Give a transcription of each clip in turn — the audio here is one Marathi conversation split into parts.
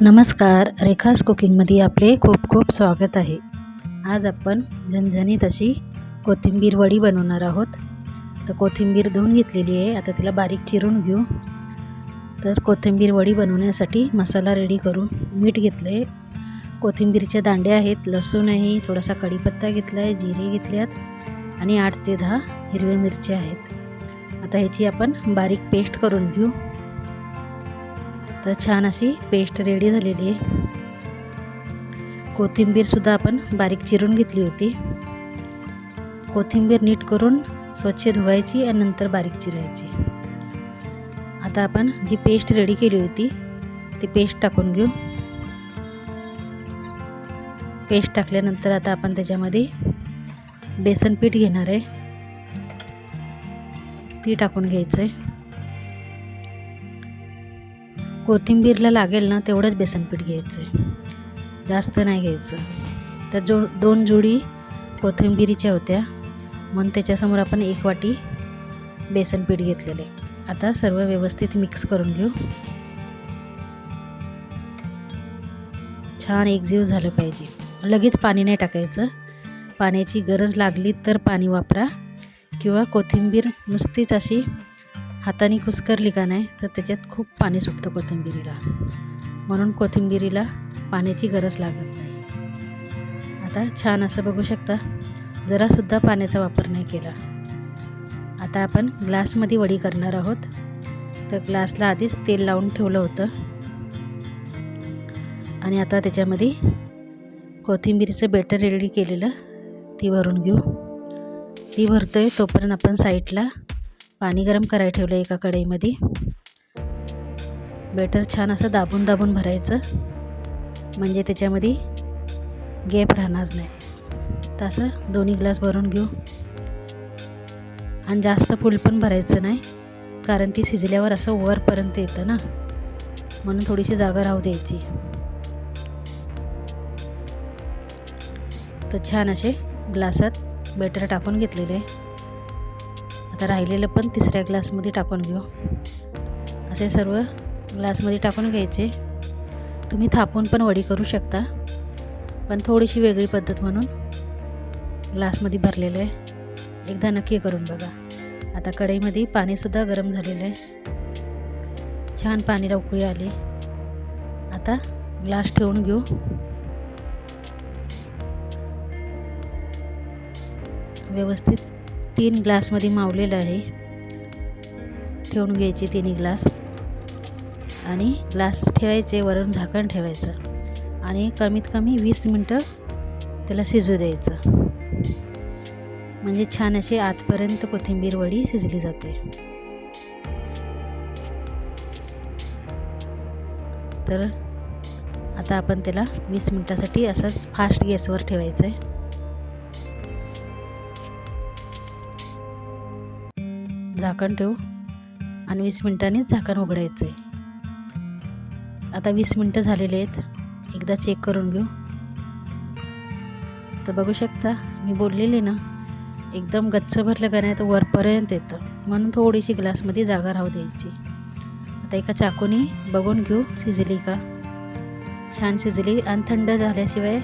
नमस्कार, रेखास कुकिंगमध्ये आपले खूप खूप स्वागत आहे. आज आपण झणझणीत अशी कोथिंबीर वडी बनवणार आहोत. तर कोथिंबीर धुवून घेतलेली आहे, आता तिला बारीक चिरून घेऊ. तर कोथिंबीर वडी बनवण्यासाठी मसाला रेडी करू. मीठ घेतलं आहे, कोथिंबीरच्या दांड्या आहेत, लसूण आहे, थोडासा कढीपत्ता घेतला आहे, जिरे घेतल्यात आणि 8 ते 10 हिरव्या मिरच्या आहेत. आता ह्याची आपण बारीक पेस्ट करून घेऊ. तर छान अशी पेस्ट रेडी झालेली आहे. कोथिंबीरसुद्धा आपण बारीक चिरून घेतली होती. कोथिंबीर नीट करून स्वच्छ धुवायची आणि नंतर बारीक चिरायची. आता आपण जी पेस्ट रेडी केली होती ती पेस्ट टाकून घेऊ. पेस्ट टाकल्यानंतर आता आपण त्याच्यामध्ये बेसन पीठ घेणार आहे, ती टाकून घ्यायचं आहे. कोथिंबीरला लागेल ना तेवढंच बेसन पीठ घ्यायचं आहे, जास्त नाही घ्यायचं. तर 2 जोडी कोथिंबीरीच्या होत्या म्हणून त्याच्यासमोर आपण 1 वाटी बेसन पीठ घेतलेले. आता सर्व व्यवस्थित मिक्स करून घेऊ. छान एकजीव झालं पाहिजे. लगेच पाणी नाही टाकायचं, पाण्याची गरज लागली तर पाणी वापरा, किंवा कोथिंबीर नुसतीच अशी हाताने कुस्करली का नाही तर त्याच्यात खूप पाणी सुटतं कोथिंबीरीला, म्हणून कोथिंबीरीला पाण्याची गरज लागत नाही. आता छान असं बघू शकता, जरासुद्धा पाण्याचा वापर नाही केला. आता आपण ग्लासमध्ये वडी करणार आहोत. तर ग्लासला आधीच तेल लावून ठेवलं होतं आणि आता त्याच्यामध्ये कोथिंबीरीचं बेटर रेडी केलेलं ती भरून घेऊ. ती भरतोय तोपर्यंत आपण साईडला पाणी गरम करायला ठेवलं एका कढईमध्ये. बेटर छान असं दाबून दाबून भरायचं, म्हणजे त्याच्यामध्ये गॅप राहणार नाही. तसं 2 ग्लास भरून घेऊ. आणि जास्त फुल पण भरायचं नाही, कारण ती शिजल्यावर असं वरपर्यंत येतं ना, म्हणून थोडीशी जागा राहू द्यायची. तर छान असे ग्लासात बेटर टाकून घेतलेले आहे. आता राहिलेलं पण 3ऱ्या ग्लासमध्ये टाकून घेऊ. असे सर्व ग्लासमध्ये टाकून घ्यायचे. तुम्ही थापून पण वडी करू शकता, पण थोडीशी वेगळी पद्धत म्हणून ग्लासमध्ये भरलेलं आहे. एकदा नक्की करून बघा. आता कढईमध्ये पाणीसुद्धा गरम झालेलं आहे, छान पाणीला उकळी आली. आता ग्लास ठेवून घेऊ. व्यवस्थित 3 ग्लासमध्ये मावलेलं आहे, ठेवून घ्यायचे 3 ग्लास. आणि ग्लास ठेवायचे, वरून झाकण ठेवायचं आणि कमीत कमी 20 मिनटं त्याला शिजू द्यायचं, म्हणजे छान अशी आतपर्यंत कोथिंबीर वडी शिजली जाते. तर आता आपण त्याला 20 मिनटासाठी असंच फास्ट गॅसवर ठेवायचं आहे. झाकण ठेवू आणि 20 मिनिटांनीच झाकण उघडायचं आहे. आता 20 मिनटं झालेले आहेत, एकदा चेक करून घेऊ. तर बघू शकता, मी बोललेले ना, एकदम गच्च भरलं का नाही तर वरपर्यंत येतं, म्हणून थोडीशी ग्लासमध्ये जागा राहू द्यायची. आता एका चाकूने बघून घेऊ शिजली का. छान शिजली. आणि थंड झाल्याशिवाय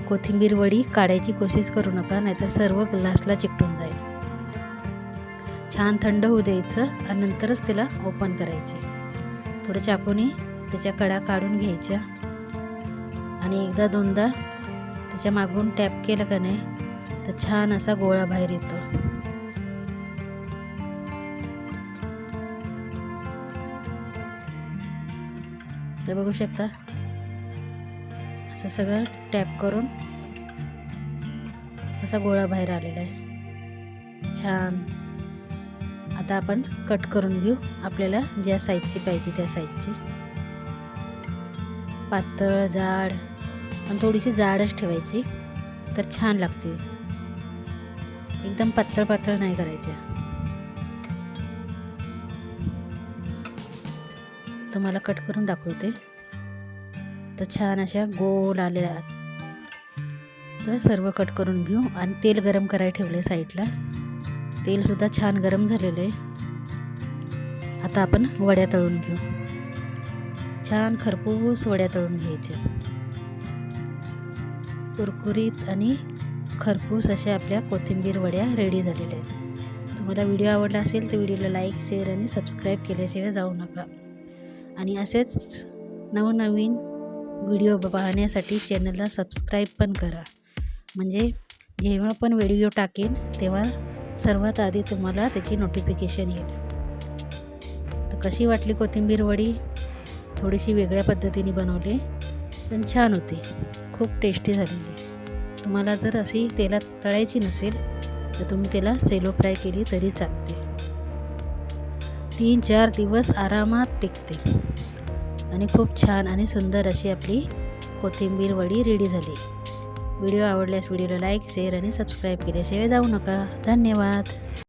कोथिंबीर वडी काढायची कोशिश करू नका, नाहीतर सर्व ग्लासला चिकटून जाईल. छान थंड होऊ द्यायचं आणि नंतरच त्याला ओपन करायचे. थोडं चाकूने त्याच्या कडा काढून घ्यायच्या आणि एकदा 2दा त्याच्या मागून टॅप केलं का नाही तर छान असा गोळा बाहेर येतो. तर बघू शकता, असं सगळं टॅप करून असा गोळा बाहेर आलेला आहे छान. आता आपण कट करून घेऊ, आपल्याला ज्या साईजची पाहिजे त्या साईजची. पातळ, जाड, पण थोडीशी जाडच ठेवायची तर छान लागते. एकदम पातळ पातळ नाही करायच्या. तुम्हाला कट करून दाखवते. तर छान अशा गोल आल्या. तर सर्व कट करून घेऊ आणि तेल गरम करायला ठेवले साईडला. तेलसुद्धा छान गरम झालेलं आहे. आता आपण वड्या तळून घेऊ. छान खरपूस वड्या तळून घ्यायच्या. कुरकुरीत आणि खरपूस अशा आपल्या कोथिंबीर वड्या रेडी झालेल्या आहेत. तुम्हाला व्हिडिओ आवडला असेल तर व्हिडिओला लाईक, शेअर आणि सबस्क्राईब केल्याशिवाय जाऊ नका. आणि असेच नवनवीन व्हिडिओ पाहण्यासाठी चॅनलला सबस्क्राईब पण करा. म्हणजे जेव्हा पण व्हिडिओ टाकेन तेव्हा सर्वात आधी तुम्हाला त्याची नोटिफिकेशन येईल. तर कशी वाटली कोथिंबीर वडी? थोडीशी वेगळ्या पद्धतीने बनवली पण छान होती, खूप टेस्टी झालेली. तुम्हाला जर अशी तेलात तळायची नसेल तर तुम्ही त्याला सेलो फ्राय केली तरी चालते. 3-4 दिवस आरामात टिकते आणि खूप छान आणि सुंदर अशी आपली कोथिंबीर वडी रेडी झाली. व्हिडिओ आवडल्यास व्हिडिओला लाईक, शेअर आणि सबस्क्राईब केल्याशिवाय जाऊ नका. धन्यवाद.